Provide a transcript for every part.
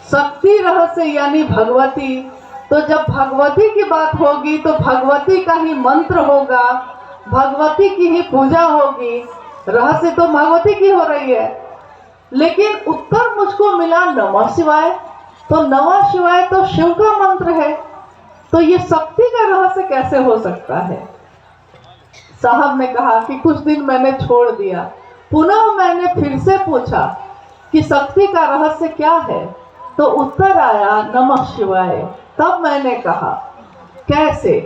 शक्ति रहस्य यानी भगवती। तो जब भगवती की बात होगी तो भगवती का ही मंत्र होगा, भगवती की ही पूजा होगी। रहस्य तो भगवती की हो रही है, लेकिन उत्तर मुझको मिला नमः शिवाय। तो नमः शिवाय तो शिव का मंत्र है, तो ये शक्ति का रहस्य कैसे हो सकता है? साहब ने कहा कि कुछ दिन मैंने छोड़ दिया, पुनः मैंने फिर से पूछा कि शक्ति का रहस्य क्या है? तो उत्तर आया नमः शिवाय। तब मैंने कहा कैसे?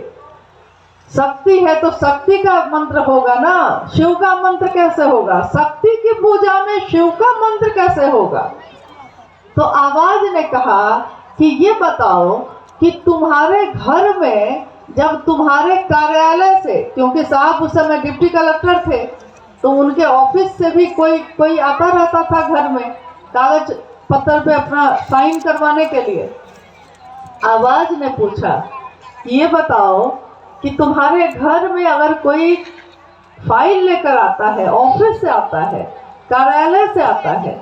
शक्ति है तो शक्ति का मंत्र होगा ना, शिव का मंत्र कैसे होगा? शक्ति की पूजा में शिव का मंत्र कैसे होगा? तो आवाज ने कहा कि ये बताओ कि तुम्हारे घर में जब तुम्हारे कार्यालय से, क्योंकि साहब उस समय डिप्टी कलेक्टर थे, तो उनके ऑफिस से भी कोई आता रहता था घर में कागज पत्र पे अपना साइन करवाने के लिए। आवाज ने पूछा ये बताओ कि तुम्हारे घर में अगर कोई फाइल लेकर आता है, ऑफिस से आता है, कार्यालय से आता है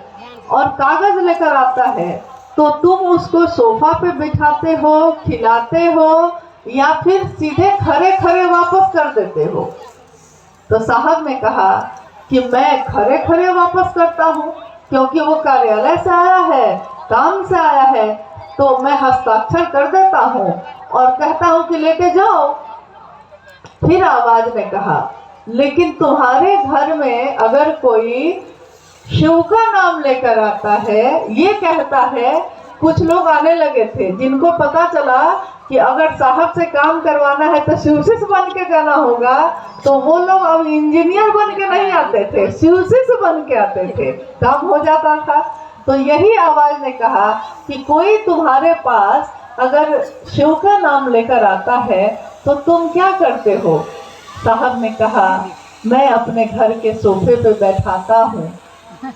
और कागज लेकर आता है, तो तुम उसको सोफा पे बिठाते हो, खिलाते हो, या फिर सीधे खड़े खड़े वापस कर देते हो? तो साहब ने कहा कि मैं खड़े खड़े वापस करता हूँ, क्योंकि वो कार्यालय से आया है, काम से आया है, तो मैं हस्ताक्षर कर देता हूँ और कहता हूँ कि लेके जाओ। फिर आवाज ने कहा लेकिन तुम्हारे घर में अगर कोई शिव का नाम लेकर आता है, ये कहता है, कुछ लोग आने लगे थे जिनको पता चला कि अगर साहब से काम करवाना है तो शिवशिष बन के जाना होगा, तो वो लोग अब इंजीनियर बन के नहीं आते थे, शिवशिष बन के आते थे, काम हो जाता था। तो यही आवाज ने कहा कि कोई तुम्हारे पास अगर शिव का नाम लेकर आता है तो तुम क्या करते हो? साहब ने कहा मैं अपने घर के सोफे पे बैठाता हूँ,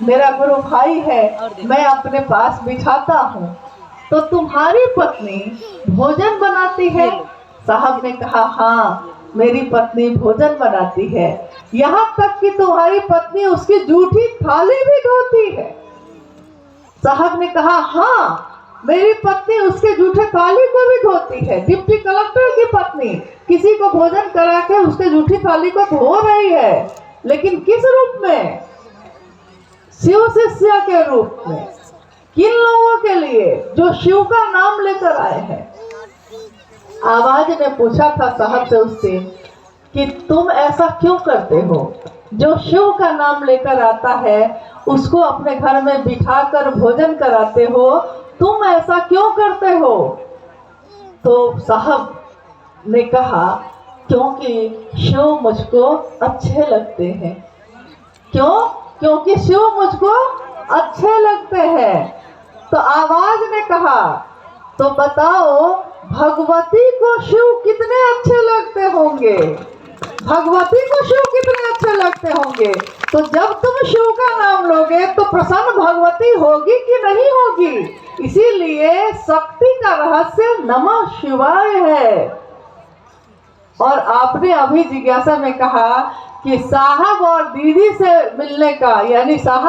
मेरा गुरु भाई है, मैं अपने पास बिठाता हूँ। तो तुम्हारी पत्नी भोजन बनाती है? साहब ने कहा हाँ, मेरी पत्नी भोजन बनाती है, यहाँ तक कि तुम्हारी पत्नी उसकी जूठी थाली भी धोती है। साहब ने कहा हाँ, मेरी पत्नी उसके जूठे थाली को भी धोती है। डिप्टी कलेक्टर की पत्नी किसी को भोजन करा के उसके जूठी थाली को धो रही है, लेकिन किस रूप में? शिव शिष्य के रूप में। किन लोगों के लिए? जो शिव का नाम लेकर आए हैं। आवाज ने पूछा था साहब से उस दिन कि तुम ऐसा क्यों करते हो? जो शिव का नाम लेकर आता है उसको अपने घर में बिठाकर भोजन कराते हो, तुम ऐसा क्यों करते हो? तो साहब ने कहा क्योंकि शिव मुझको अच्छे लगते हैं। क्यों? क्योंकि शिव मुझको अच्छे लगते हैं। तो आवाज ने कहा तो बताओ भगवती को शिव कितने अच्छे लगते होंगे? भगवती को शिव कितने अच्छे लगते होंगे? तो जब तुम शिव का नाम लोगे तो प्रसन्न भगवती होगी कि नहीं होगी? इसीलिए शक्ति का रहस्य नमः शिवाय है। और आपने अभी जिज्ञासा में कहा कि साहब और दीदी से मिलने का, यानी साहब